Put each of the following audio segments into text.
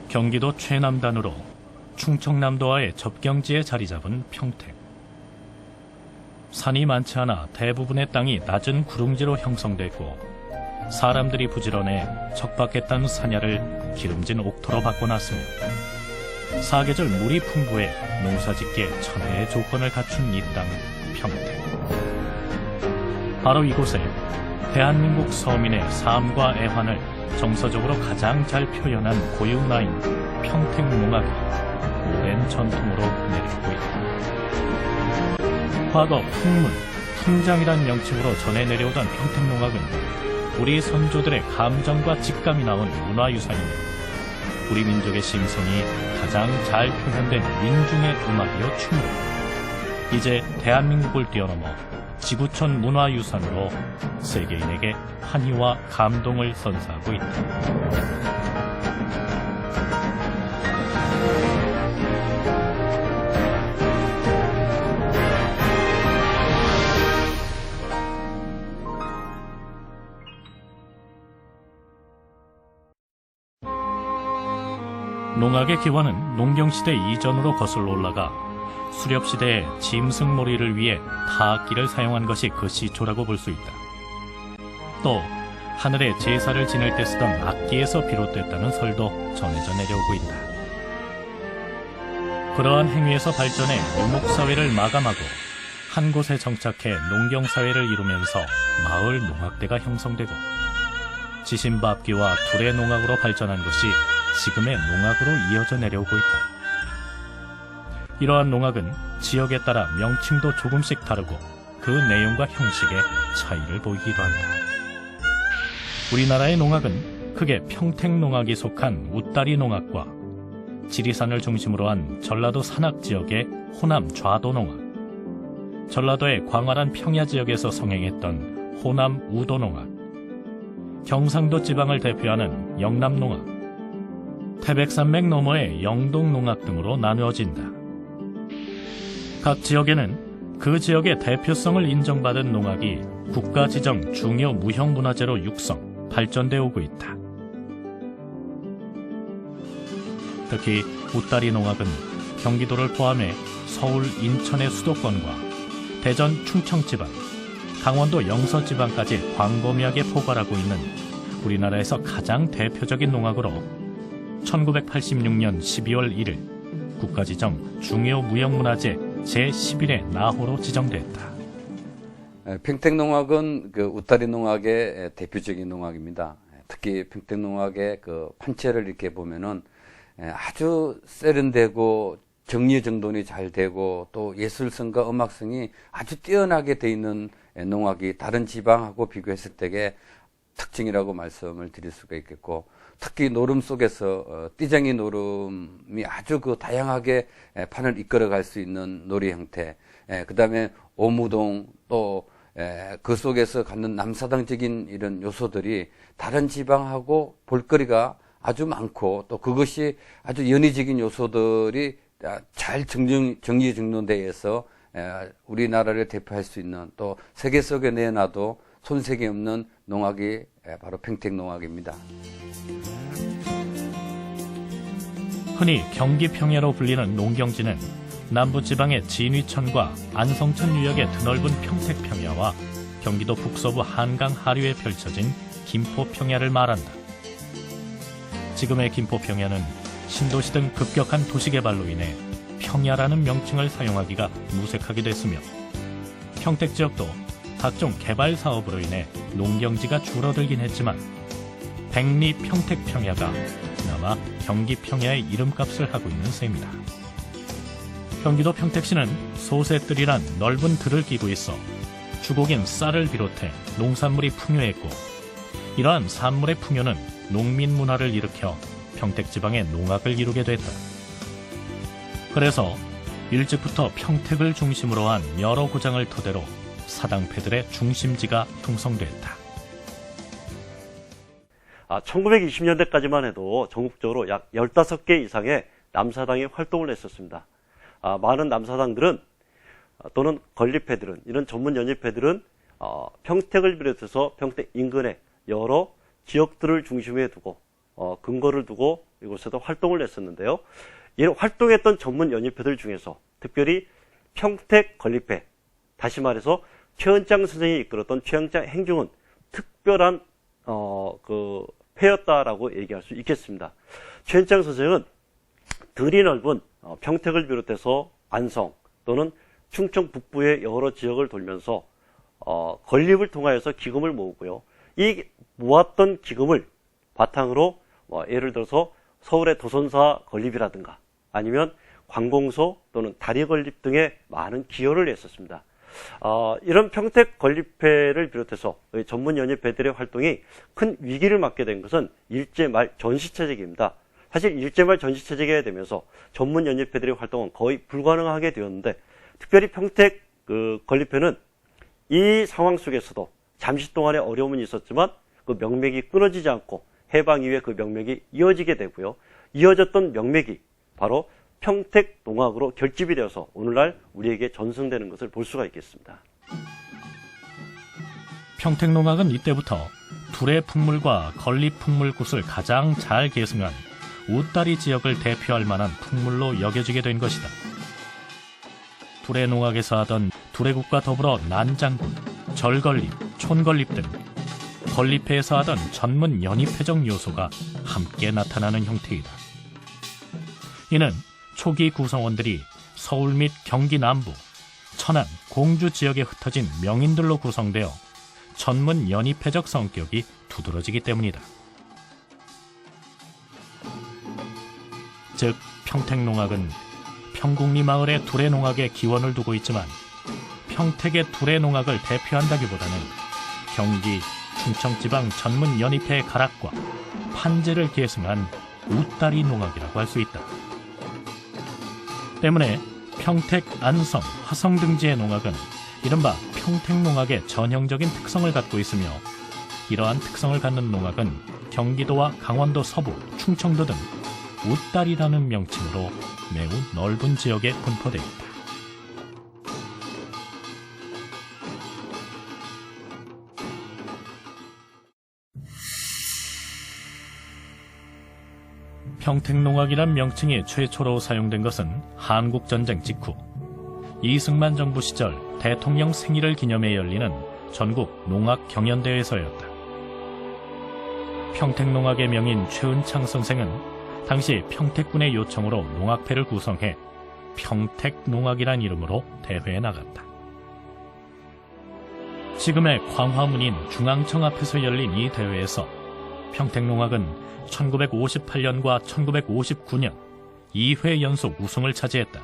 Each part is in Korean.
경기도 최남단으로 충청남도와의 접경지에 자리 잡은 평택. 산이 많지 않아 대부분의 땅이 낮은 구릉지로 형성됐고 사람들이 부지런해 척박했던 산야를 기름진 옥토로 바꿔놨으며 사계절 물이 풍부해 농사짓기에 천혜의 조건을 갖춘 이 땅 평택. 바로 이곳에 대한민국 서민의 삶과 애환을 정서적으로 가장 잘 표현한 고유문화인 평택농악이 오랜 전통으로 내려오고 있다. 과거 풍문, 풍장이란 명칭으로 전해 내려오던 평택농악은 우리 선조들의 감정과 직감이 나온 문화유산이며 우리 민족의 심성이 가장 잘 표현된 민중의 음악이요 춤으로 이제 대한민국을 뛰어넘어 지구촌 문화유산으로 세계인에게 환희와 감동을 선사하고 있다. 농악의 기원은 농경시대 이전으로 거슬러 올라가 수렵시대에 짐승몰이를 위해 타악기를 사용한 것이 그 시초라고 볼 수 있다. 또 하늘에 제사를 지낼 때 쓰던 악기에서 비롯됐다는 설도 전해져 내려오고 있다. 그러한 행위에서 발전해 유목사회를 마감하고 한 곳에 정착해 농경사회를 이루면서 마을 농악대가 형성되고 지신밥기와 두레농악으로 발전한 것이 지금의 농악으로 이어져 내려오고 있다. 이러한 농악은 지역에 따라 명칭도 조금씩 다르고 그 내용과 형식에 차이를 보이기도 한다. 우리나라의 농악은 크게 평택농악이 속한 웃다리 농악과 지리산을 중심으로 한 전라도 산악 지역의 호남 좌도농악, 전라도의 광활한 평야 지역에서 성행했던 호남 우도농악, 경상도 지방을 대표하는 영남농악, 태백산맥 너머의 영동농악 등으로 나누어진다. 각 지역에는 그 지역의 대표성을 인정받은 농악이 국가지정 중요 무형문화재로 육성, 발전되어 오고 있다. 특히 웃다리 농악은 경기도를 포함해 서울, 인천의 수도권과 대전, 충청지방, 강원도 영서지방까지 광범위하게 포괄하고 있는 우리나라에서 가장 대표적인 농악으로 1986년 12월 1일 국가지정 중요 무형문화재 제11회 나호로 지정됐다. 평택농악은 그 웃다리 농악의 대표적인 농악입니다. 특히 평택농악의 그 판체를 이렇게 보면은 아주 세련되고 정리정돈이 잘 되고 또 예술성과 음악성이 아주 뛰어나게 돼 있는 농악이 다른 지방하고 비교했을 때의 특징이라고 말씀을 드릴 수가 있겠고, 특히 노름 속에서 띠쟁이 노름이 아주 그 다양하게 판을 이끌어갈 수 있는 놀이 형태, 그 다음에 오무동 또 그 속에서 갖는 남사당적인 이런 요소들이 다른 지방하고 볼거리가 아주 많고 또 그것이 아주 연위적인 요소들이 잘 정리정돈되어서 우리나라를 대표할 수 있는 또 세계 속에 내놔도 손색이 없는 농악이 바로 평택농악입니다. 흔히 경기 평야로 불리는 농경지는 남부지방의 진위천과 안성천 유역의 드넓은 평택평야와 경기도 북서부 한강 하류에 펼쳐진 김포평야를 말한다. 지금의 김포평야는 신도시 등 급격한 도시개발로 인해 평야라는 명칭을 사용하기가 무색하게 됐으며 평택 지역도 각종 개발 사업으로 인해 농경지가 줄어들긴 했지만 백리 평택평야가 그나마 경기 평야의 이름값을 하고 있는 셈이다. 경기도 평택시는 소새뜰이란 넓은 들을 끼고 있어 주곡인 쌀을 비롯해 농산물이 풍요했고 이러한 산물의 풍요는 농민 문화를 일으켜 평택지방의 농악을 이루게 됐다. 그래서 일찍부터 평택을 중심으로 한 여러 고장을 토대로 사당패들의 중심지가 형성됐다. 1920년대까지만 해도 전국적으로 약 15개 이상의 남사당이 활동을 했었습니다. 많은 남사당들은 또는 건립회들은, 이런 전문 연립회들은 평택을 비롯해서 평택 인근의 여러 지역들을 중심에 두고 근거를 두고 이곳에서 활동을 했었는데요. 이런 활동했던 전문 연입회들 중에서 특별히 평택 건립회, 다시 말해서 최은장 선생이 이끌었던 최은장 행중은 특별한 회였다라고 얘기할 수 있겠습니다. 최은장 선생은 들이 넓은 평택을 비롯해서 안성 또는 충청 북부의 여러 지역을 돌면서 건립을 통하여서 기금을 모으고요. 이 모았던 기금을 바탕으로 예를 들어서 서울의 도선사 건립이라든가 아니면 관공서 또는 다리 건립 등의 많은 기여를 했었습니다. 이런 평택 건립회를 비롯해서 전문 연입회들의 활동이 큰 위기를 맞게 된 것은 일제말 전시체제기입니다. 사실 일제말 전시체제가 되면서 전문 연입회들의 활동은 거의 불가능하게 되었는데, 특별히 평택 건립회는 이 상황 속에서도 잠시 동안의 어려움은 있었지만 그 명맥이 끊어지지 않고 해방 이후에 그 명맥이 이어지게 되고요. 이어졌던 명맥이 바로 평택농악으로 결집이 되어서 오늘날 우리에게 전승되는 것을 볼 수가 있겠습니다. 평택농악은 이때부터 둘의 풍물과 건립 풍물굿을 가장 잘 계승한 웃다리 지역을 대표할 만한 풍물로 여겨지게 된 것이다. 두레농악에서 하던 두레굿과 더불어 난장굿, 절건립, 촌건립 등 건립회에서 하던 전문 연입회적 요소가 함께 나타나는 형태이다. 이는 초기 구성원들이 서울 및 경기 남부, 천안, 공주 지역에 흩어진 명인들로 구성되어 전문 연입회적 성격이 두드러지기 때문이다. 즉, 평택농악은 평곡리 마을의 두레농악에 기원을 두고 있지만 평택의 두레농악을 대표한다기보다는 경기, 충청지방 전문 연입회의 가락과 판재를 계승한 웃다리 농악이라고 할 수 있다. 때문에 평택, 안성, 화성 등지의 농악은 이른바 평택농악의 전형적인 특성을 갖고 있으며, 이러한 특성을 갖는 농악은 경기도와 강원도 서부, 충청도 등 웃다리라는 명칭으로 매우 넓은 지역에 분포되어 있다. 평택농악이란 명칭이 최초로 사용된 것은 한국전쟁 직후 이승만 정부 시절 대통령 생일을 기념해 열리는 전국 농악 경연대회에서였다. 평택농악의 명인 최은창 선생은 당시 평택군의 요청으로 농악회를 구성해 평택농악이란 이름으로 대회에 나갔다. 지금의 광화문인 중앙청 앞에서 열린 이 대회에서 평택농악은 1958년과 1959년 2회 연속 우승을 차지했다.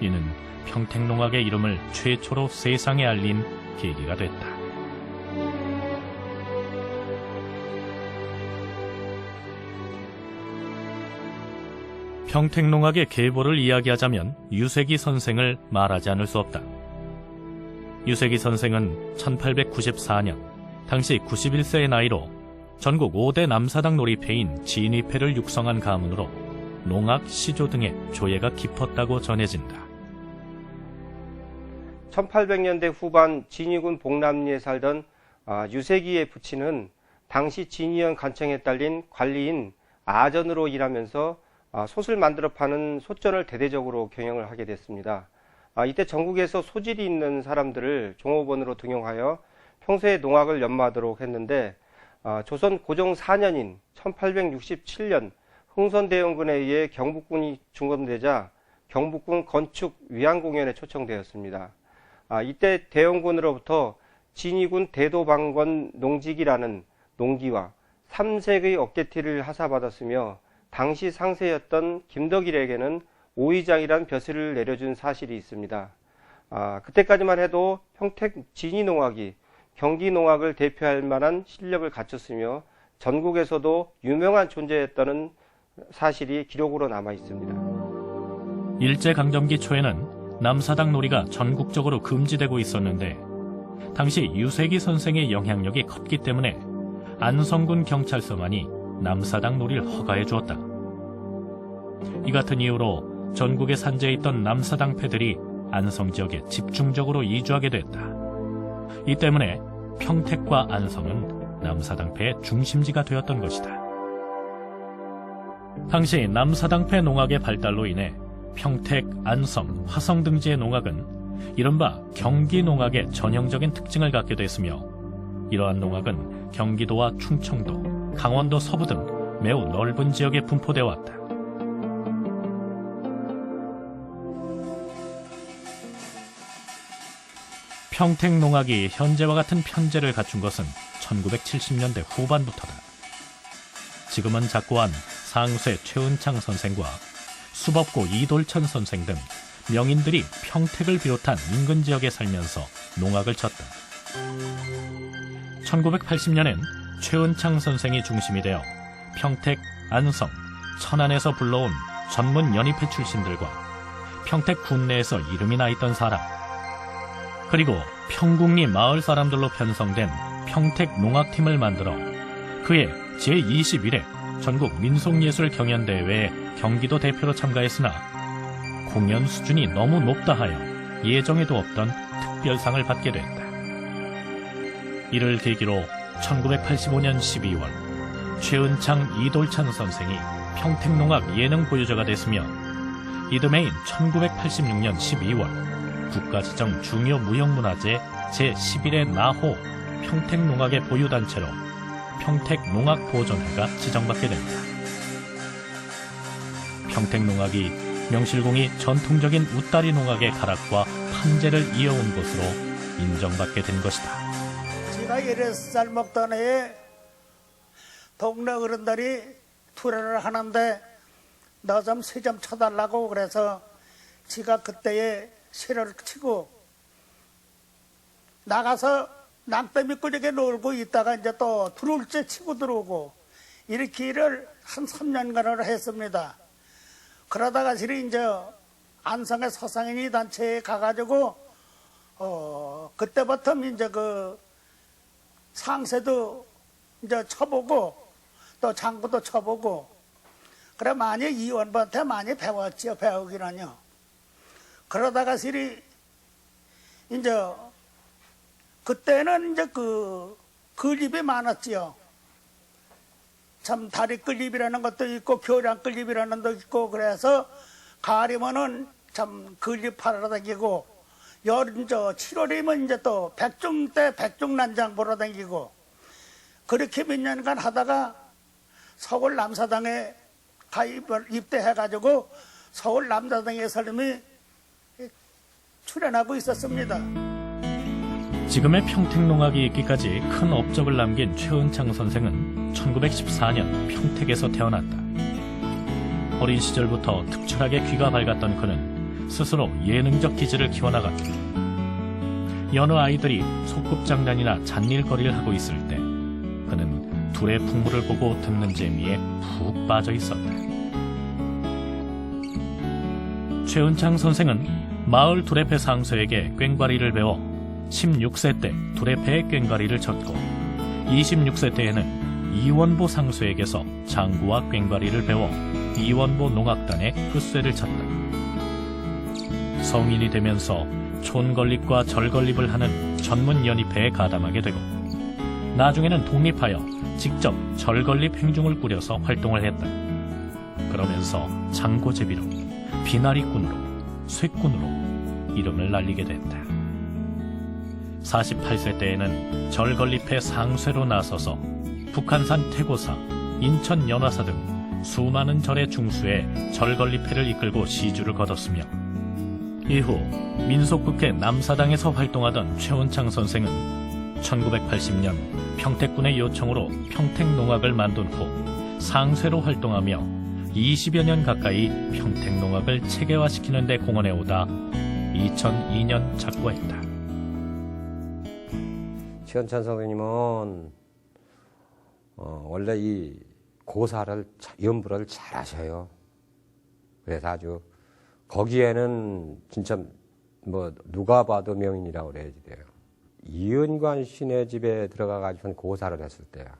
이는 평택농악의 이름을 최초로 세상에 알린 계기가 됐다. 평택농악의 계보를 이야기하자면 유세기 선생을 말하지 않을 수 없다. 유세기 선생은 1894년 당시 91세의 나이로 전국 5대 남사당 놀이패인 진위패를 육성한 가문으로 농악, 시조 등의 조예가 깊었다고 전해진다. 1800년대 후반 진위군 복남리에 살던 유세기의 부친은 당시 진위현 간청에 딸린 관리인 아전으로 일하면서 솥을 만들어 파는 솥전을 대대적으로 경영을 하게 됐습니다. 이때 전국에서 소질이 있는 사람들을 종업원으로 등용하여 평소에 농악을 연마하도록 했는데, 조선 고종 4년인 1867년 흥선대원군에 의해 경북군이 중건되자 경북군 건축 위안공연에 초청되었습니다. 이때 대원군으로부터 진위군 대도방권 농직이라는 농기와 3색의 어깨티를 하사받았으며, 당시 상세였던 김덕일에게는 오의장이란 벼슬을 내려준 사실이 있습니다. 그때까지만 해도 평택 진위농악이 경기농악을 대표할 만한 실력을 갖췄으며 전국에서도 유명한 존재였다는 사실이 기록으로 남아 있습니다. 일제강점기 초에는 남사당 놀이가 전국적으로 금지되고 있었는데, 당시 유세기 선생의 영향력이 컸기 때문에 안성군 경찰서만이 남사당 놀이를 허가해 주었다. 이 같은 이유로 전국에 산재해 있던 남사당 패들이 안성 지역에 집중적으로 이주하게 됐다. 이 때문에 평택과 안성은 남사당 패의 중심지가 되었던 것이다. 당시 남사당패 농학의 발달로 인해 평택, 안성, 화성 등지의 농학은 이른바 경기 농학의 전형적인 특징을 갖게 됐으며 이러한 농학은 경기도와 충청도, 강원도 서부 등 매우 넓은 지역에 분포되어 왔다. 평택 농학이 현재와 같은 편제를 갖춘 것은 1970년대 후반부터다. 지금은 작고한 상쇠 최은창 선생과 수법고 이돌천 선생 등 명인들이 평택을 비롯한 인근 지역에 살면서 농학을 쳤다. 1980년엔 최은창 선생이 중심이 되어 평택, 안성, 천안에서 불러온 전문 연희패 출신들과 평택 군내에서 이름이 나 있던 사람, 그리고 평궁리 마을 사람들로 편성된 평택 농학팀을 만들어 그해 제21회 전국 민속예술 경연대회에 경기도 대표로 참가했으나 공연 수준이 너무 높다 하여 예정에도 없던 특별상을 받게 됐다. 이를 계기로 1985년 12월 최은창 이돌찬 선생이 평택농학 예능 보유자가 됐으며 이듬해인 1986년 12월 국가지정 중요 무형문화재 제11회 나호 평택농학의 보유단체로 평택농학보존회가 지정받게 됩니다. 평택농학이 명실공히 전통적인 웃다리 농학의 가락과 판재를 이어온 것으로 인정받게 된 것이다. 제가 16살 먹던 해에 동네 어른들이 투례를 하는데 너 좀 시 좀 쳐달라고 그래서 지가 그때에 시를 치고 나가서 낭떠미 꾸리게 놀고 있다가 이제 또 들어올 때 치고 들어오고 이렇게 일을 한 3년간을 했습니다. 그러다가 실이 이제 안성의 서상인이 단체에 가가지고 그때부터 이제 그 상세도 이제 쳐보고 또 장구도 쳐보고 그래 많이 이원한테 많이 배웠지요. 배우기는요. 그러다가 실이 이제 그때는 이제 그 끌립이 많았지요. 참 다리 끌립이라는 것도 있고 교량 끌립이라는 것도 있고 그래서 가을이면은 참 끌립 팔아 다니고 여름 7월이면 이제 또 백중 때 백중난장 보러 다니고 그렇게 몇 년간 하다가 서울 남사당에 입대해가지고 서울 남사당의 사람이 출연하고 있었습니다. 지금의 평택농학이 있기까지 큰 업적을 남긴 최은창 선생은 1914년 평택에서 태어났다. 어린 시절부터 특출하게 귀가 밝았던 그는 스스로 예능적 기질을 키워나갔다. 여느 아이들이 소꿉장난이나 잔일거리를 하고 있을 때 그는 둘의 풍물을 보고 듣는 재미에 푹 빠져 있었다. 최은창 선생은 마을 두레패 상소에게 꽹과리를 배워 16세 때 두레패의 꽹과리를 쳤고 26세 때에는 이원보 상소에게서 장구와 꽹과리를 배워 이원보 농악단의 끝쇠를 쳤다. 성인이 되면서 촌건립과 절건립을 하는 전문 연희패에 가담하게 되고 나중에는 독립하여 직접 절건립 행중을 꾸려서 활동을 했다. 그러면서 장고제비로, 비나리꾼으로, 쇠꾼으로 이름을 날리게 됐다. 48세 때에는 절건립회 상쇠로 나서서 북한산 태고사, 인천 연화사 등 수많은 절의 중수에 절건립회를 이끌고 시주를 거뒀으며 이후 민속국회 남사당에서 활동하던 최은창 선생은 1980년 평택군의 요청으로 평택농학을 만든 후 상쇠로 활동하며 20여 년 가까이 평택농학을 체계화시키는 데 공헌해오다 2002년 작고했다. 최은찬 선생님은 원래 이 고사를 연부를 잘 하셔요. 그래서 아주 거기에는 진짜 뭐 누가 봐도 명인이라고 그래야지 돼요. 이은관 씨네 집에 들어가가지고 고사를 했을 때야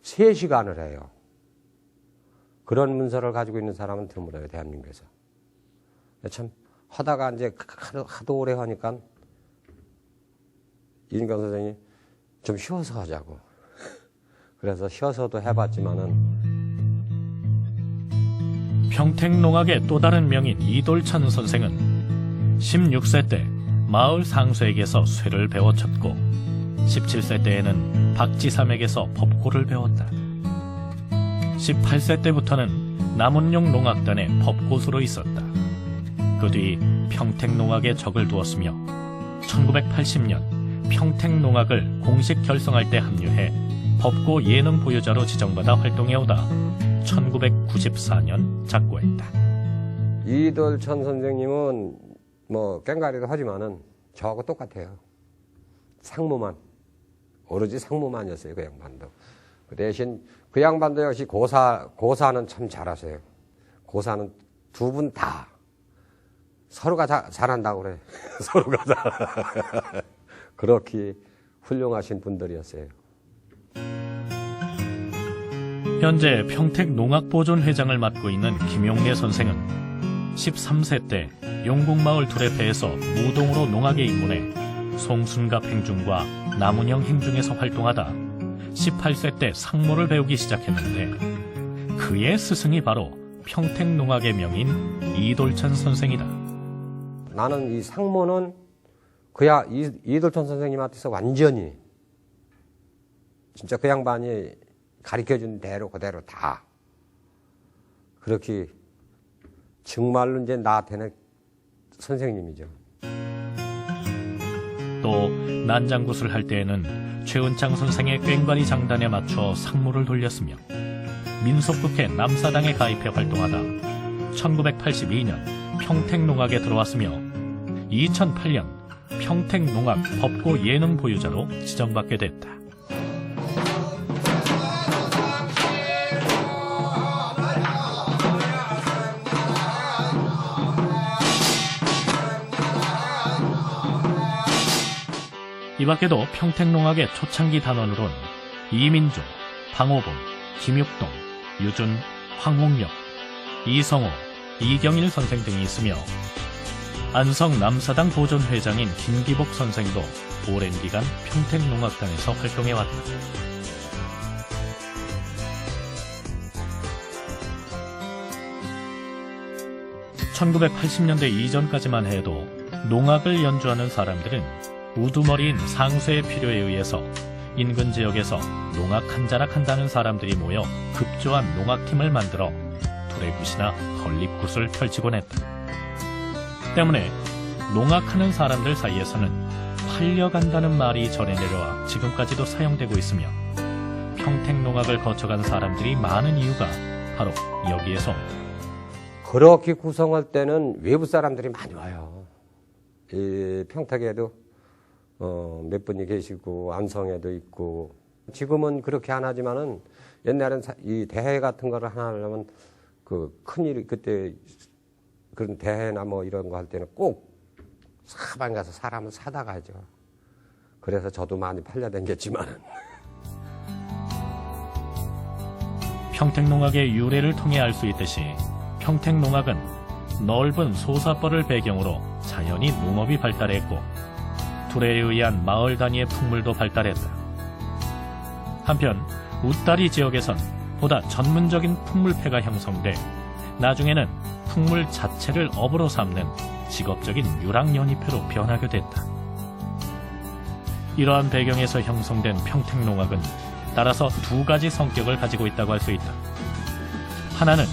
3시간을 해요. 그런 문서를 가지고 있는 사람은 드물어요, 대한민국에서. 참 하다가 이제 하도 오래 하니까 이은관 선생이 좀 쉬어서 하자고. 그래서 쉬어서도 해봤지만은 평택농악의 또 다른 명인 이돌천 선생은 16세 때 마을 상수에게서 쇠를 배워쳤고 17세 때에는 박지삼에게서 법고를 배웠다. 18세 때부터는 남운용 농악단의 법고수로 있었다. 그 뒤 평택농악에 적을 두었으며 1980년 평택농악을 공식 결성할 때 합류해 법고 예능 보유자로 지정받아 활동해오다 1994년 작고했다. 이돌천 선생님은 뭐 깽가리도 하지만은 저하고 똑같아요. 상무만, 오로지 상무만이었어요. 그 양반도. 그 대신 그 양반도 역시 고사는 참 잘하세요. 고사는 두 분 다 서로가 잘한다고 그래. 서로가 그렇게 훌륭하신 분들이었어요. 현재 평택농악보존회장을 맡고 있는 김용래 선생은 13세 때 용궁마을 두레패에서 무동으로 농악에 입문해 송순갑 행중과 남운영 행중에서 활동하다 18세 때 상모를 배우기 시작했는데 그의 스승이 바로 평택농악의 명인 이돌천 선생이다. 나는 이 상모는 이돌천 선생님한테서 완전히 진짜 그 양반이 가르쳐준 대로 그대로 다 그렇게 정말로 이제 나한테는 선생님이죠. 또 난장굿을 할 때에는 최은창 선생의 꽹과리 장단에 맞춰 상무를 돌렸으며 민속국회 남사당에 가입해 활동하다 1982년 평택농악에 들어왔으며 2008년 평택농악 법고 예능 보유자로 지정받게 됐다. 이 밖에도 평택농악의 초창기 단원으론 이민조, 방호봉, 김육동, 유준, 황홍역, 이성호, 이경일 선생 등이 있으며 안성 남사당 보존회장인 김기복 선생도 오랜 기간 평택농악단에서 활동해왔다. (1980년대) 이전까지만 해도 농악을 연주하는 사람들은 우두머리인 상수의 필요에 의해서 인근 지역에서 농악 한 자락 한다는 사람들이 모여 급조한 농악팀을 만들어 두레굿이나 헐립굿을 펼치곤 했다. 때문에 농악하는 사람들 사이에서는 팔려간다는 말이 전해 내려와 지금까지도 사용되고 있으며 평택농악을 거쳐간 사람들이 많은 이유가 바로 여기에서 온다. 그렇게 구성할 때는 외부 사람들이 많이 와요. 이 평택에도 몇 분이 계시고 안성에도 있고 지금은 그렇게 안 하지만은 옛날엔 이 대회 같은 거를 하나 하려면 그 큰일 그때 그런 대회나 뭐 이런 거 할 때는 꼭 사방 가서 사람을 사다 가죠. 그래서 저도 많이 팔려다녔지만은 평택농악의 유래를 통해 알 수 있듯이 평택농악은 넓은 소사벌을 배경으로 자연히 농업이 발달했고 두레에 의한 마을 단위의 풍물도 발달했다. 한편 웃다리 지역에선 보다 전문적인 풍물패가 형성돼 나중에는 풍물 자체를 업으로 삼는 직업적인 유랑연희패로 변하게 됐다. 이러한 배경에서 형성된 평택농악은 따라서 두 가지 성격을 가지고 있다고 할 수 있다. 하나는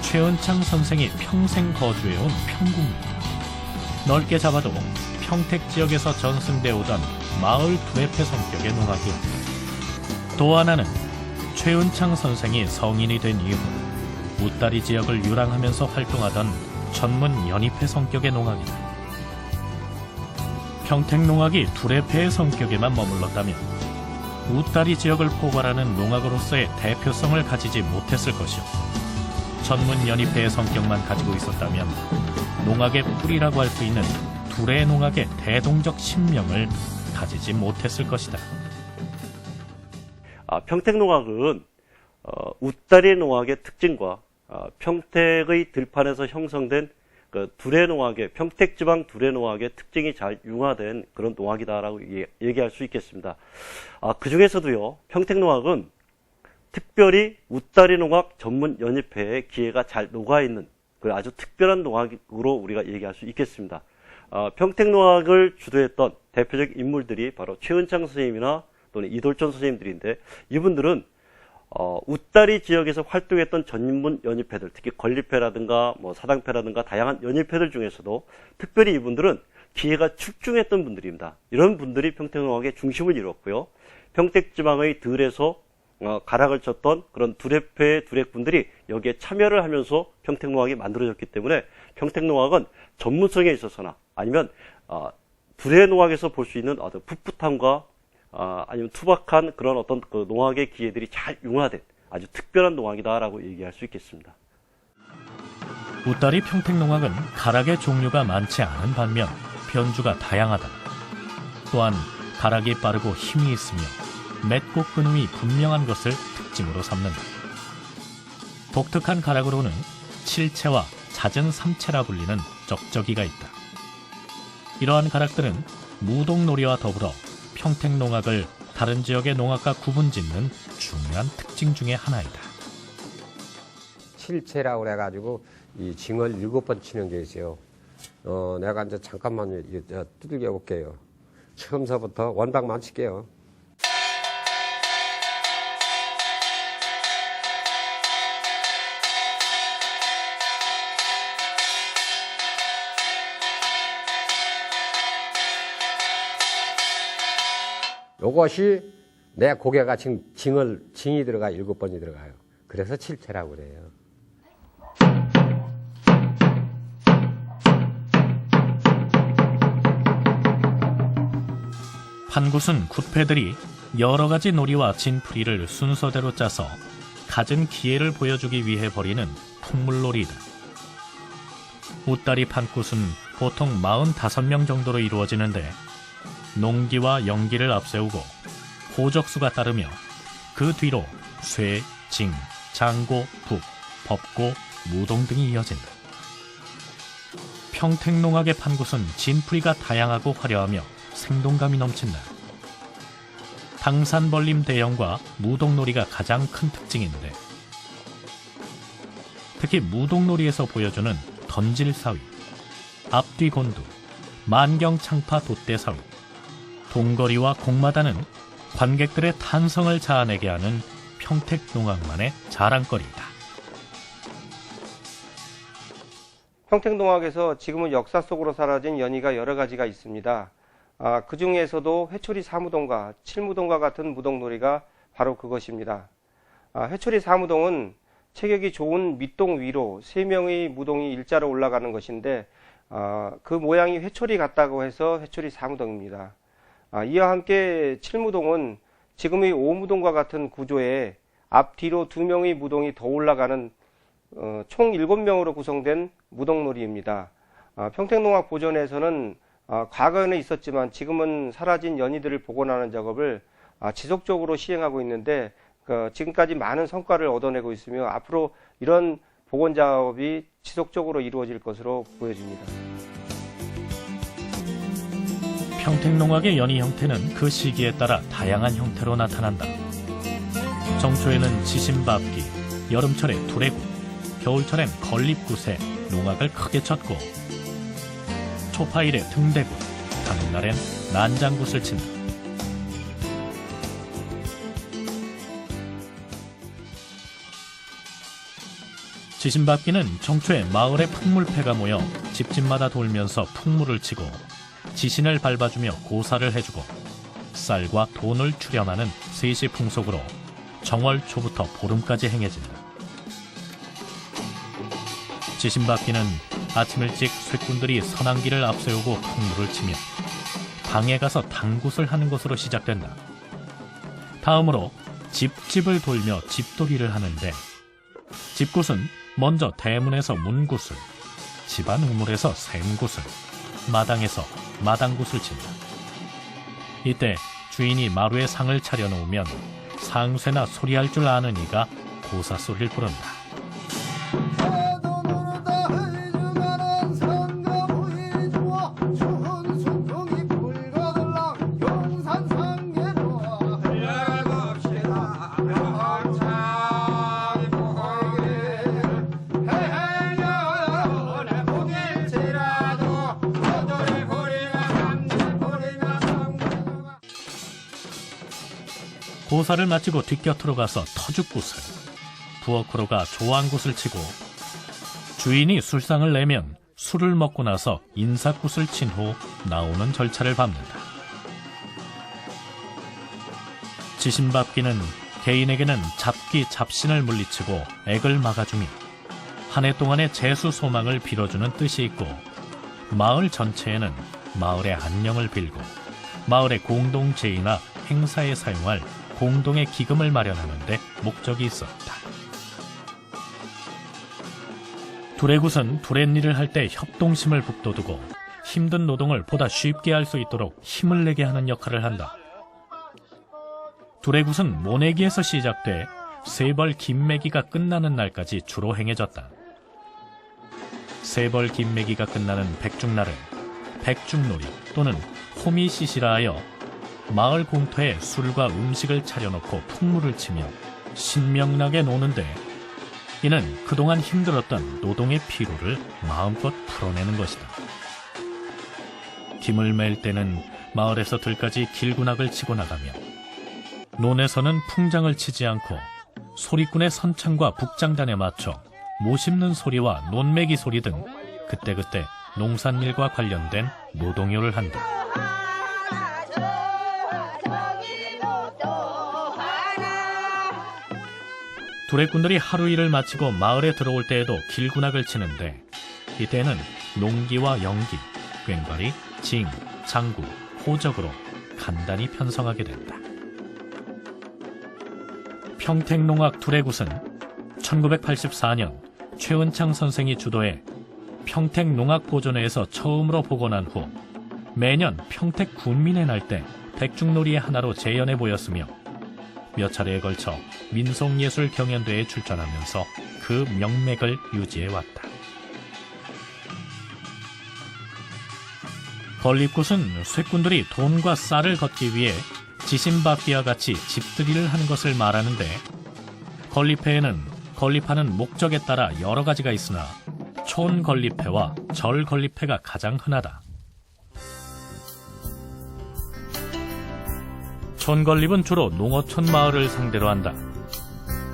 최은창 선생이 평생 거주해온 평궁, 넓게 잡아도 평택 지역에서 전승되어 오던 마을 두레패 성격의 농악이었다. 또 하나는 최은창 선생이 성인이 된 이후 웃다리 지역을 유랑하면서 활동하던 전문 연희패 성격의 농악이다. 평택농악이 두레패의 성격에만 머물렀다면 웃다리 지역을 포괄하는 농악으로서의 대표성을 가지지 못했을 것이요. 전문 연희패의 성격만 가지고 있었다면 농악의 뿌리라고 할 수 있는 두레 농악의 대동적 신명을 가지지 못했을 것이다. 평택농악은 웃다리 농악의 특징과 평택의 들판에서 형성된 그 두레농악의 평택지방 두레농악의 특징이 잘 융화된 그런 농악이다라고 얘기할 수 있겠습니다. 그 중에서도요 평택농악은 특별히 웃다리 농악 전문 연입회의 기회가 잘 녹아있는 그 아주 특별한 농악으로 우리가 얘기할 수 있겠습니다. 평택농악을 주도했던 대표적 인물들이 바로 최은창 선생님이나 또는 이돌전 선생님들인데, 이분들은 웃다리 지역에서 활동했던 전문 연입회들, 특히 건립회라든가 뭐 사당회라든가 다양한 연입회들 중에서도 특별히 이분들은 기회가 출중했던 분들입니다. 이런 분들이 평택농악의 중심을 이루었고요. 평택지방의 들에서 가락을 쳤던 그런 두랩회의 두랩분들이 여기에 참여를 하면서 평택농악이 만들어졌기 때문에 평택농악은 전문성에 있어서나 아니면 두레농악에서 볼 수 있는 어떤 풋풋함과 아니면 투박한 그런 어떤 그 농악의 기회들이 잘 융화된 아주 특별한 농악이다라고 얘기할 수 있겠습니다. 웃다리 평택농악은 가락의 종류가 많지 않은 반면 변주가 다양하다. 또한 가락이 빠르고 힘이 있으며 맺고 끊음이 분명한 것을 특징으로 삼는다. 독특한 가락으로는 칠채와 잦은 삼채라 불리는 쩍쩍이가 있다. 이러한 가락들은 무동놀이와 더불어 평택농악을 다른 지역의 농악과 구분짓는 중요한 특징 중의 하나이다. 칠채라고 그래가지고 이 징을 7번 치는 게 있어요. 내가 이제 잠깐만 두들겨 볼게요. 처음서부터 원박만 칠게요. 요것이 내 고개가 징이 들어가 7번이 들어가요. 그래서 칠채라고 그래요. 판굿은 굿패들이 여러 가지 놀이와 진풀이를 순서대로 짜서 갖은 기회를 보여주기 위해 벌이는 풍물놀이다. 웃다리 판굿은 보통 45명 정도로 이루어지는데 농기와 영기를 앞세우고 호적수가 따르며 그 뒤로 쇠, 징, 장고, 북, 법고, 무동 등이 이어진다. 평택농악의 판굿은 진풀이가 다양하고 화려하며 생동감이 넘친다. 당산벌림 대형과 무동놀이가 가장 큰 특징인데, 특히 무동놀이에서 보여주는 던질사위, 앞뒤 곤두, 만경창파 돛대사위, 동거리와 공마다는 관객들의 탄성을 자아내게 하는 평택농악만의 자랑거리이다. 평택농악에서 지금은 역사 속으로 사라진 연희가 여러 가지가 있습니다. 그 중에서도 회초리 사무동과 칠무동과 같은 무동놀이가 바로 그것입니다. 회초리 사무동은 체격이 좋은 밑동 위로 3명의 무동이 일자로 올라가는 것인데, 그 모양이 회초리 같다고 해서 회초리 사무동입니다. 이와 함께 칠무동은 지금의 오무동과 같은 구조에 앞뒤로 2명의 무동이 더 올라가는 총 7명으로 구성된 무동놀이입니다. 평택농악 보존에서는 과거에는 있었지만 지금은 사라진 연희들을 복원하는 작업을 지속적으로 시행하고 있는데, 지금까지 많은 성과를 얻어내고 있으며 앞으로 이런 복원 작업이 지속적으로 이루어질 것으로 보여집니다. 평택농악의 연희 형태는 그 시기에 따라 다양한 형태로 나타난다. 정초에는 지신밥기, 여름철에 두레구, 겨울철엔 건립굿에 농악을 크게 쳤고, 초파일에 등대굿, 가는 날엔 난장굿을 친다. 지신밥기는 정초에 마을의 풍물패가 모여 집집마다 돌면서 풍물을 치고 지신을 밟아주며 고사를 해주고 쌀과 돈을 출연하는 세시 풍속으로 정월 초부터 보름까지 행해진다. 지신밥기는 아침 일찍 쇠꾼들이 선앙기를 앞세우고 풍물을 치며 방에 가서 당굿을 하는 것으로 시작된다. 다음으로 집집을 돌며 집돌이를 하는데, 집굿은 먼저 대문에서 문굿을, 집안 우물에서 샘굿을, 마당에서 마당굿을 친다. 이때 주인이 마루에 상을 차려놓으면 상쇠나 소리할 줄 아는 이가 고사소리를 부른다. 고사를 마치고 뒷곁으로 가서 터줏굿을, 부엌으로 가 조안굿을 치고, 주인이 술상을 내면 술을 먹고 나서 인사굿을 친 후 나오는 절차를 밟는다. 지신밟기는 개인에게는 잡기 잡신을 물리치고 액을 막아주며 한 해 동안의 재수 소망을 빌어주는 뜻이 있고, 마을 전체에는 마을의 안녕을 빌고 마을의 공동체의나 행사에 사용할 공동의 기금을 마련하는 데 목적이 있었다. 두레굿은 두렛일을 할 때 협동심을 북돋우고 힘든 노동을 보다 쉽게 할 수 있도록 힘을 내게 하는 역할을 한다. 두레굿은 모내기에서 시작돼 세벌 김매기가 끝나는 날까지 주로 행해졌다. 세벌 김매기가 끝나는 백중날은 백중놀이 또는 호미시시라 하여 마을 공터에 술과 음식을 차려놓고 풍물을 치며 신명나게 노는데, 이는 그동안 힘들었던 노동의 피로를 마음껏 풀어내는 것이다. 김을 맬 때는 마을에서 들까지 길군악을 치고 나가며, 논에서는 풍장을 치지 않고 소리꾼의 선창과 북장단에 맞춰 모 씹는 소리와 논매기 소리 등 그때그때 농산일과 관련된 노동요를 한다. 두레꾼들이 하루 일을 마치고 마을에 들어올 때에도 길군악을 치는데, 이때는 농기와 영기, 꽹과리, 징, 장구, 호적으로 간단히 편성하게 된다. 평택농악 두레굿은 1984년 최은창 선생이 주도해 평택농악보존회에서 처음으로 복원한 후 매년 평택 군민의 날 때 백중놀이의 하나로 재연해 보였으며, 몇 차례에 걸쳐 민속예술 경연대회에 출전하면서 그 명맥을 유지해왔다. 건립굿은 쇠꾼들이 돈과 쌀을 걷기 위해 지신밟기와 같이 집들이를 하는 것을 말하는데, 건립회에는 건립하는 목적에 따라 여러 가지가 있으나 촌건립회와 절건립회가 가장 흔하다. 촌건립은 주로 농어촌 마을을 상대로 한다.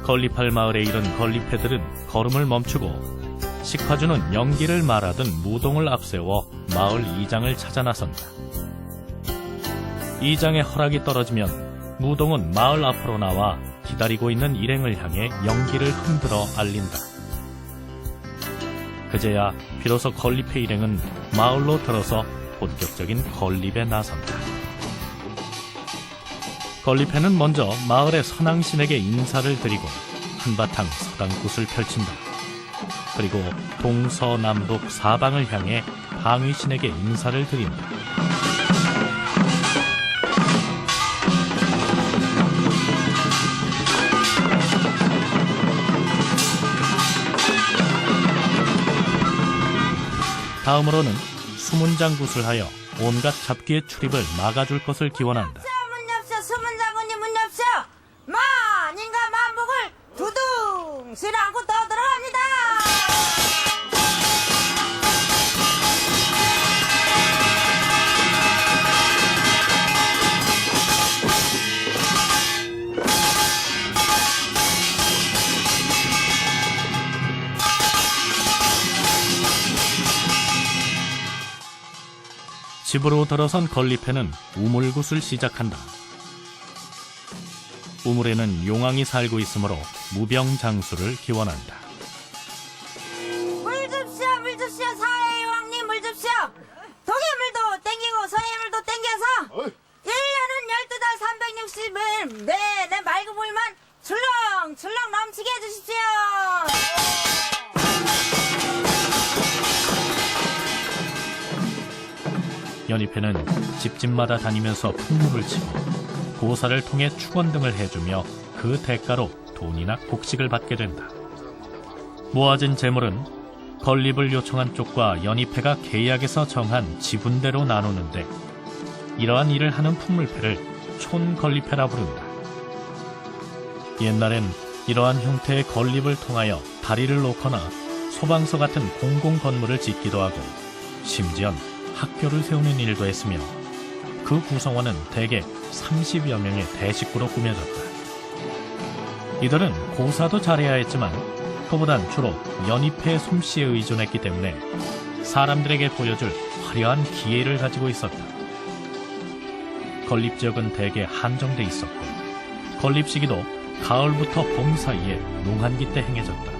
건립할 마을에 이른 건립회들은 걸음을 멈추고 식화주는 연기를 말하던 무동을 앞세워 마을 이장을 찾아 나선다. 이장의 허락이 떨어지면 무동은 마을 앞으로 나와 기다리고 있는 일행을 향해 연기를 흔들어 알린다. 그제야 비로소 건립회 일행은 마을로 들어서 본격적인 건립에 나선다. 건립회는 먼저 마을의 선왕신에게 인사를 드리고 한바탕 서당굿을 펼친다. 그리고 동서남북 사방을 향해 방위신에게 인사를 드린다. 다음으로는 수문장굿을 하여 온갖 잡기의 출입을 막아줄 것을 기원한다. 문 엽쇼, 수문장군님 문 엽쇼. 만인과 만복을 두둥실 않고 떠들어갑니다. 집으로 들어선 건립회는 우물굿을 시작한다. 우물에는 용왕이 살고 있으므로 무병장수를 기원한다. 물 줍시오, 물 줍시오. 사해왕님 물 줍시오. 동해물도 땡기고 서해물도 땡겨서 1년은 12달 360일 내내 맑은 물만 출렁출렁 넘치게 해주십시오. 연희패는 집집마다 다니면서 풍물을 치고 고사를 통해 축원 등을 해주며 그 대가로 돈이나 곡식을 받게 된다. 모아진 재물은 건립을 요청한 쪽과 연희패가 계약에서 정한 지분대로 나누는데, 이러한 일을 하는 풍물패를 촌건립패라 부른다. 옛날엔 이러한 형태의 건립을 통하여 다리를 놓거나 소방서 같은 공공건물을 짓기도 하고 심지어 학교를 세우는 일도 했으며, 그 구성원은 대개 30여 명의 대식구로 꾸며졌다. 이들은 고사도 잘해야 했지만 그보단 주로 연잎의 솜씨에 의존했기 때문에 사람들에게 보여줄 화려한 기회를 가지고 있었다. 건립 지역은 대개 한정돼 있었고 건립 시기도 가을부터 봄 사이에 농한기 때 행해졌다.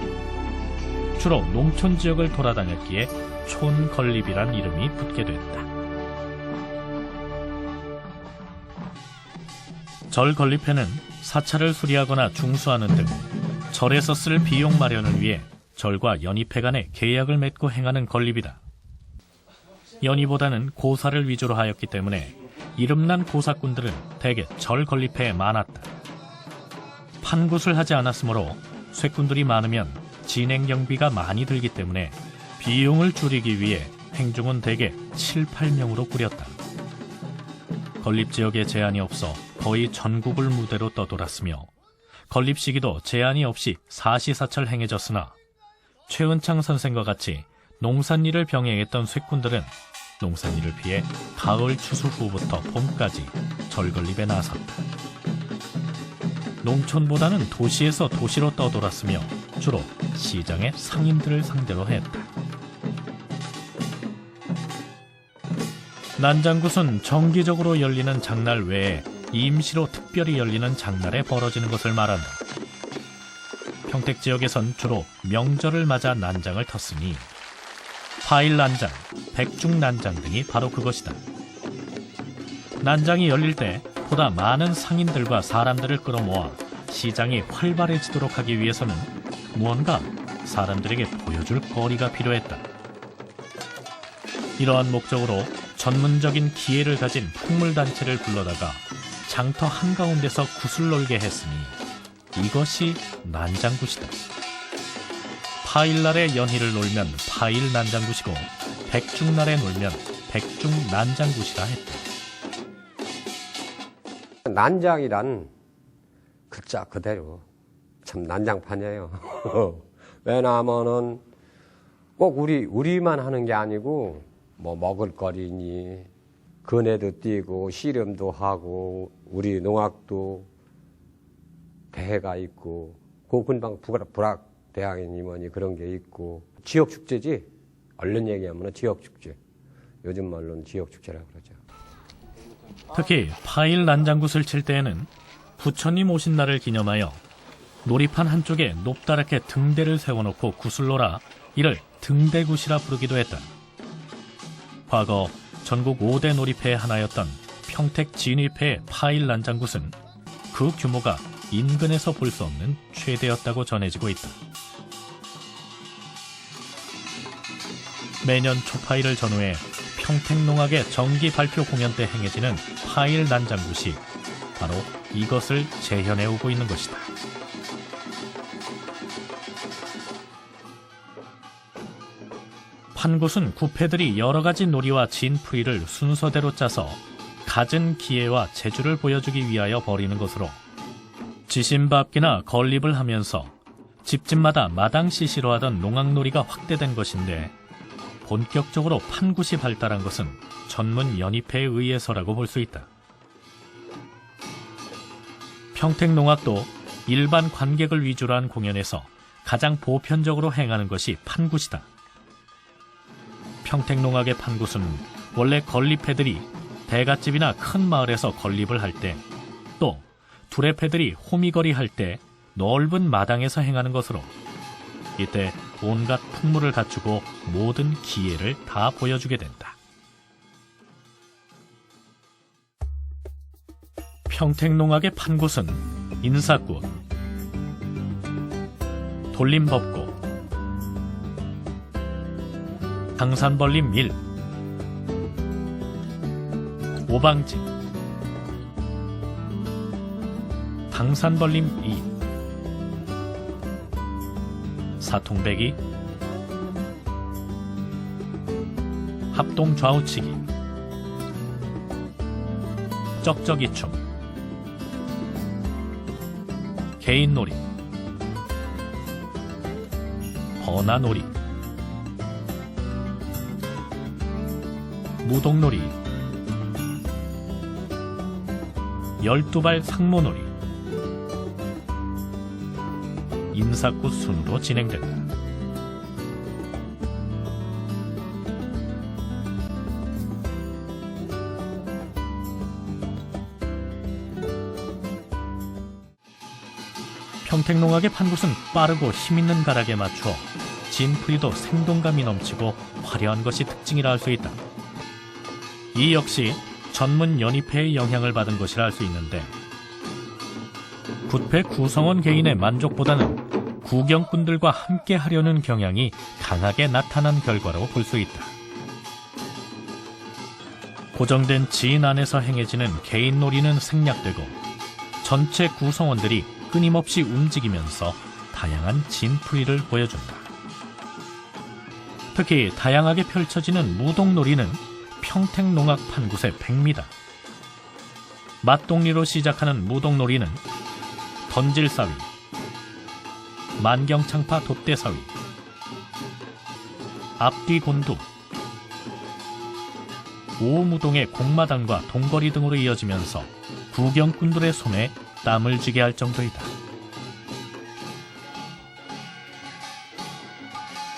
주로 농촌 지역을 돌아다녔기에 촌건립이란 이름이 붙게 됐다. 절 건립회는 사찰을 수리하거나 중수하는 등 절에서 쓸 비용 마련을 위해 절과 연희회 간에 계약을 맺고 행하는 건립이다. 연희보다는 고사를 위주로 하였기 때문에 이름난 고사꾼들은 대개 절 건립회에 많았다. 판굿을 하지 않았으므로 쇠꾼들이 많으면 진행 경비가 많이 들기 때문에 비용을 줄이기 위해 행중은 대개 7, 8명으로 꾸렸다. 건립 지역에 제한이 없어 거의 전국을 무대로 떠돌았으며 건립 시기도 제한이 없이 사시사철 행해졌으나 최은창 선생과 같이 농산일을 병행했던 쇠꾼들은 농산일을 피해 가을 추수 후부터 봄까지 절건립에 나섰다. 농촌보다는 도시에서 도시로 떠돌았으며 주로 시장의 상인들을 상대로 했다. 난장굿은 정기적으로 열리는 장날 외에 임시로 특별히 열리는 장날에 벌어지는 것을 말한다. 평택 지역에선 주로 명절을 맞아 난장을 텄으니 파일난장, 백중난장 등이 바로 그것이다. 난장이 열릴 때 보다 많은 상인들과 사람들을 끌어모아 시장이 활발해지도록 하기 위해서는 무언가 사람들에게 보여줄 거리가 필요했다. 이러한 목적으로 전문적인 기회를 가진 풍물단체를 불러다가 장터 한가운데서 굿을 놀게 했으니 이것이 난장굿이다. 파일날에 연희를 놀면 파일난장굿이고 백중날에 놀면 백중난장굿이라 했다. 난장이란 글자 그대로 참 난장판이에요. 왜냐하면은 꼭 우리만 하는 게 아니고 뭐 먹을거리니 그네도 띄고 씨름도 하고 우리 농악도 대회가 있고 그 근방 불악대항이니 뭐니 그런 게 있고 지역축제지. 얼른 얘기하면 지역축제. 요즘 말로는 지역축제라고 그러죠. 특히 파일 난장굿을 칠 때에는 부처님 오신 날을 기념하여 놀이판 한쪽에 높다랗게 등대를 세워놓고 굿을 놀아 이를 등대굿이라 부르기도 했다. 과거 전국 5대 놀이패의 하나였던 평택 진위패의 파일 난장굿은 그 규모가 인근에서 볼 수 없는 최대였다고 전해지고 있다. 매년 초파일을 전후해 평택농악의 정기 발표 공연 때 행해지는 파일 난장굿이 바로 이것을 재현해 오고 있는 것이다. 판굿은 구패들이 여러 가지 놀이와 진풀이를 순서대로 짜서 갖은 기회와 재주를 보여주기 위하여 벌이는 것으로 지신밟기나 건립을 하면서 집집마다 마당 시시로 하던 농악놀이가 확대된 것인데 본격적으로 판굿이 발달한 것은 전문 연희패에 의해서라고 볼 수 있다. 평택농악도 일반 관객을 위주로 한 공연에서 가장 보편적으로 행하는 것이 판굿이다. 평택농악의 판굿은 원래 건립패들이 대갓집이나 큰 마을에서 건립을 할 때 또 두레패들이 호미거리 할 때 넓은 마당에서 행하는 것으로 이때 온갖 풍물을 갖추고 모든 기회를 다 보여주게 된다. 평택농악의 판굿은 인사굿, 돌림법고, 강산벌림 1, 오방직, 강산벌림 2, 사통배기, 합동 좌우치기, 쩍쩍이춤, 개인놀이, 번화놀이, 무동놀이, 12발 상모놀이, 인사구 순으로 진행된다. 평택농악의 판굿은 빠르고 힘있는 가락에 맞춰 진풀이도 생동감이 넘치고 화려한 것이 특징이라 할 수 있다. 이 역시 전문 연희패의 영향을 받은 것이라 할 수 있는데, 굿패 구성원 개인의 만족보다는 구경꾼들과 함께 하려는 경향이 강하게 나타난 결과로 볼 수 있다. 고정된 지인 안에서 행해지는 개인 놀이는 생략되고 전체 구성원들이 끊임없이 움직이면서 다양한 진풀이를 보여준다. 특히 다양하게 펼쳐지는 무동놀이는 평택농악 판굿의 백미다. 맞동리로 시작하는 무동놀이는 던질사위, 만경창파 돛대사위, 앞뒤곤두, 오무동의 공마단과 동거리 등으로 이어지면서 구경꾼들의 손에 땀을 쥐게 할 정도이다.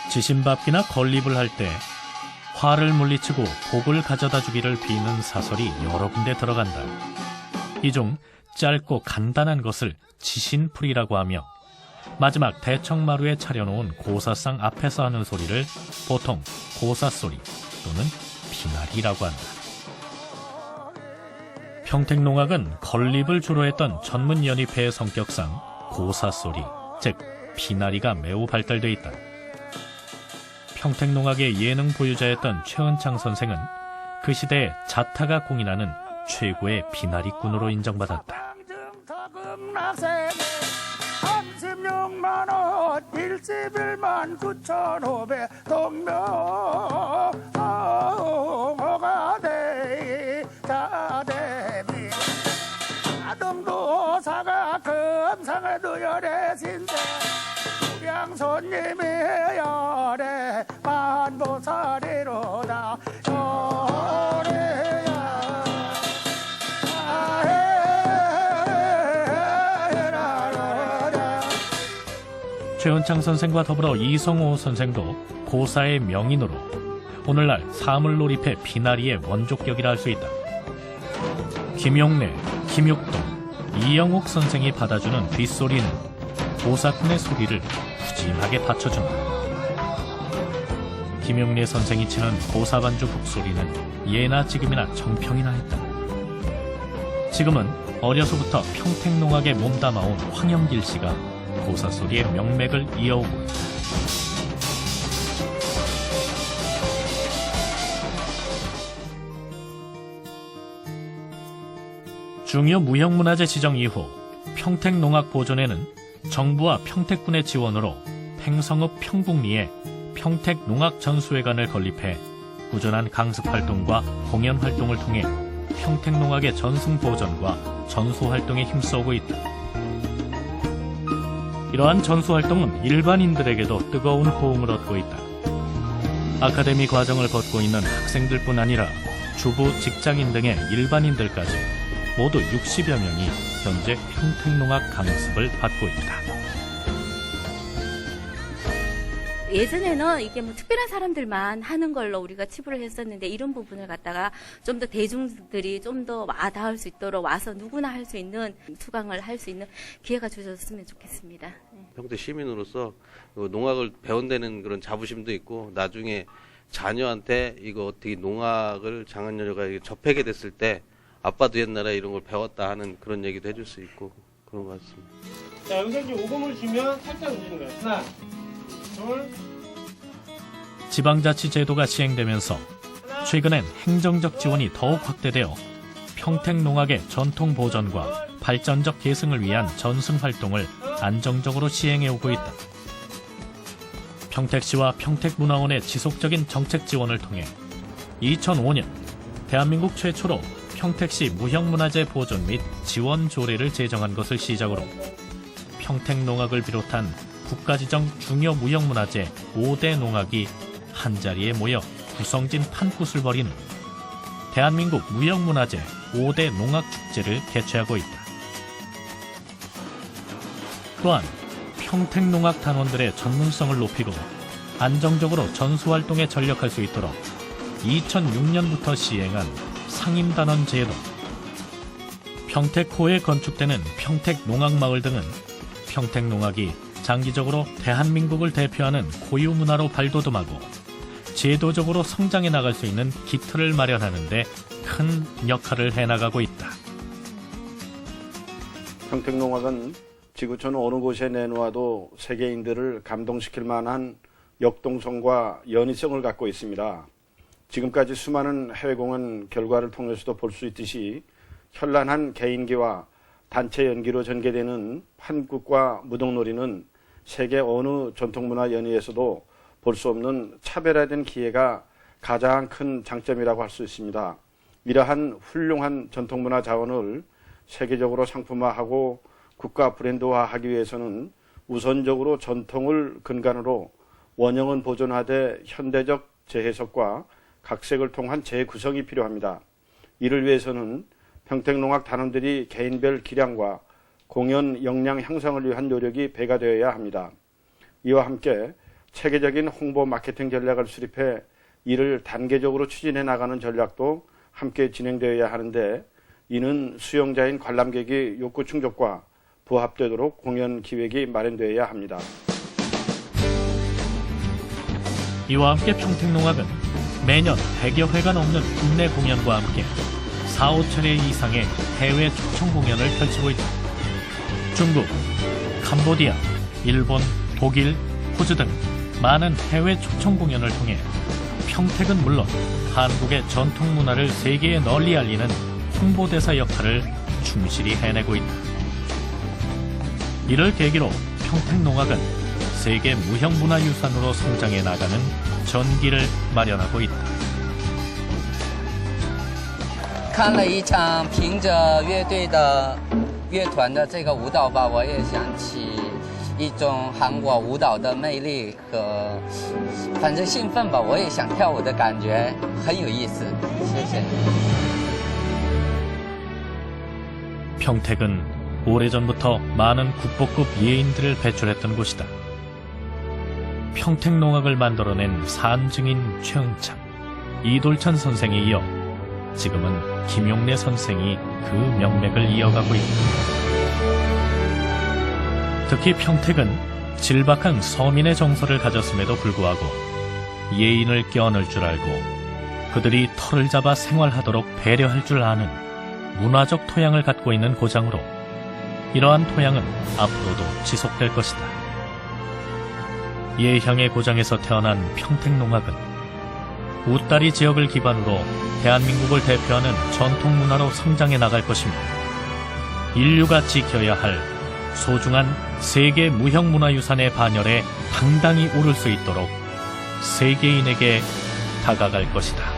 지신밟기나 건립을 할 때 화를 물리치고 복을 가져다 주기를 비는 사설이 여러 군데 들어간다. 이 중 짧고 간단한 것을 지신풀이라고 하며, 마지막 대청마루에 차려놓은 고사상 앞에서 하는 소리를 보통 고사소리 또는 비나리라고 한다. 평택농악은 건립을 주로 했던 전문 연희패의 성격상 고사소리, 즉 비나리가 매우 발달돼 있다. 평택농악의 예능 보유자였던 최은창 선생은 그 시대에 자타가 공인하는 최고의 비나리꾼으로 인정받았다. 36만 원 11만 9,500 동명호가 대자대비 아동도사가 금상을 누열해 신세 우량손님이 열애 만보살이로다 최은창 선생과 더불어 이성호 선생도 고사의 명인으로 오늘날 사물놀이패 비나리의 원조격이라 할 수 있다. 김용래, 김육동, 이영옥 선생이 받아주는 뒷소리는 고사꾼의 소리를 푸짐하게 받쳐준다. 김용래 선생이 치는 고사반주 북소리는 예나 지금이나 정평이나 했다. 지금은 어려서부터 평택농악에 몸담아온 황영길 씨가 고사소리의 명맥을 이어오고 있다. 중요 무형문화재 지정 이후 평택농악 보존에는 정부와 평택군의 지원으로 팽성읍 평북리에 평택농악전수회관을 건립해 꾸준한 강습활동과 공연활동을 통해 평택농악의 전승보존과 전수활동에 힘써오고 있다. 이러한 전수활동은 일반인들에게도 뜨거운 호응을 얻고 있다. 아카데미 과정을 걷고 있는 학생들뿐 아니라 주부, 직장인 등의 일반인들까지 모두 60여 명이 현재 평택농악 강습을 받고 있다. 예전에는 이게 뭐 특별한 사람들만 하는 걸로 우리가 치부를 했었는데, 이런 부분을 갖다가 좀 더 대중들이 좀 더 와닿을 수 있도록 와서 누구나 할 수 있는, 수강을 할 수 있는 기회가 주어졌으면 좋겠습니다. 평택 시민으로서 농악을 배운다는 그런 자부심도 있고, 나중에 자녀한테 이거 어떻게 농악을 장한여녀가 접하게 됐을 때 아빠도 옛날에 이런 걸 배웠다 하는 그런 얘기도 해줄 수 있고 그런 것 같습니다. 자, 여기서 이제 오금을 주면 살짝 움직이는 거예요. 하나, 둘. 지방자치제도가 시행되면서 최근엔 행정적 지원이 더욱 확대되어 평택농악의 전통 보존과 발전적 계승을 위한 전승 활동을 안정적으로 시행해오고 있다. 평택시와 평택문화원의 지속적인 정책 지원을 통해 2005년 대한민국 최초로 평택시 무형문화재 보존 및 지원 조례를 제정한 것을 시작으로 평택농악을 비롯한 국가지정 중요 무형문화재 5대 농악이 한자리에 모여 구성진 판굿을 벌이는 대한민국 무형문화재 5대 농악축제를 개최하고 있다. 또한 평택농악 단원들의 전문성을 높이고 안정적으로 전수활동에 전력할 수 있도록 2006년부터 시행한 상임단원 제도, 평택호에 건축되는 평택농악마을 등은 평택농악이 장기적으로 대한민국을 대표하는 고유 문화로 발돋움하고 제도적으로 성장해 나갈 수 있는 기틀을 마련하는 데 큰 역할을 해나가고 있다. 평택농악은 지구촌 어느 곳에 내놓아도 세계인들을 감동시킬 만한 역동성과 연의성을 갖고 있습니다. 지금까지 수많은 해외 공연 결과를 통해서도 볼 수 있듯이 현란한 개인기와 단체 연기로 전개되는 판국과 무동놀이는 세계 어느 전통문화 연회에서도 볼 수 없는 차별화된 기회가 가장 큰 장점이라고 할 수 있습니다. 이러한 훌륭한 전통문화 자원을 세계적으로 상품화하고 국가 브랜드화하기 위해서는 우선적으로 전통을 근간으로 원형은 보존하되 현대적 재해석과 각색을 통한 재구성이 필요합니다. 이를 위해서는 평택농악 단원들이 개인별 기량과 공연 역량 향상을 위한 노력이 배가 되어야 합니다. 이와 함께 체계적인 홍보 마케팅 전략을 수립해 이를 단계적으로 추진해 나가는 전략도 함께 진행되어야 하는데, 이는 수용자인 관람객의 욕구 충족과 부합되도록 공연 기획이 마련되어야 합니다. 이와 함께 평택농악은 매년 100여 회가 넘는 국내 공연과 함께 4~5차례 이상의 해외 초청 공연을 펼치고 있다. 중국, 캄보디아, 일본, 독일, 호주 등 많은 해외 초청 공연을 통해 평택은 물론 한국의 전통 문화를 세계에 널리 알리는 홍보대사 역할을 충실히 해내고 있다. 이를 계기로 평택농악은 세계 무형문화유산으로 성장해 나가는 전기를 마련하고 있다. 看了一场凭着乐队的乐团的这个舞蹈吧，我也想起一种韩国舞蹈的魅力和反正兴奋吧，我也想跳舞的感觉很有意思。谢谢。 평택은 오래전부터 많은 국보급 예인들을 배출했던 곳이다. 평택농악을 만들어낸 산증인 최은창, 이돌찬 선생에 이어 지금은 김용래 선생이 그 명맥을 이어가고 있다. 특히 평택은 질박한 서민의 정서를 가졌음에도 불구하고 예인을 껴안을 줄 알고 그들이 터를 잡아 생활하도록 배려할 줄 아는 문화적 토양을 갖고 있는 고장으로 이러한 토양은 앞으로도 지속될 것이다. 예향의 고장에서 태어난 평택농악은 웃다리 지역을 기반으로 대한민국을 대표하는 전통문화로 성장해 나갈 것입니다. 인류가 지켜야 할 소중한 세계 무형문화유산의 반열에 당당히 오를 수 있도록 세계인에게 다가갈 것이다.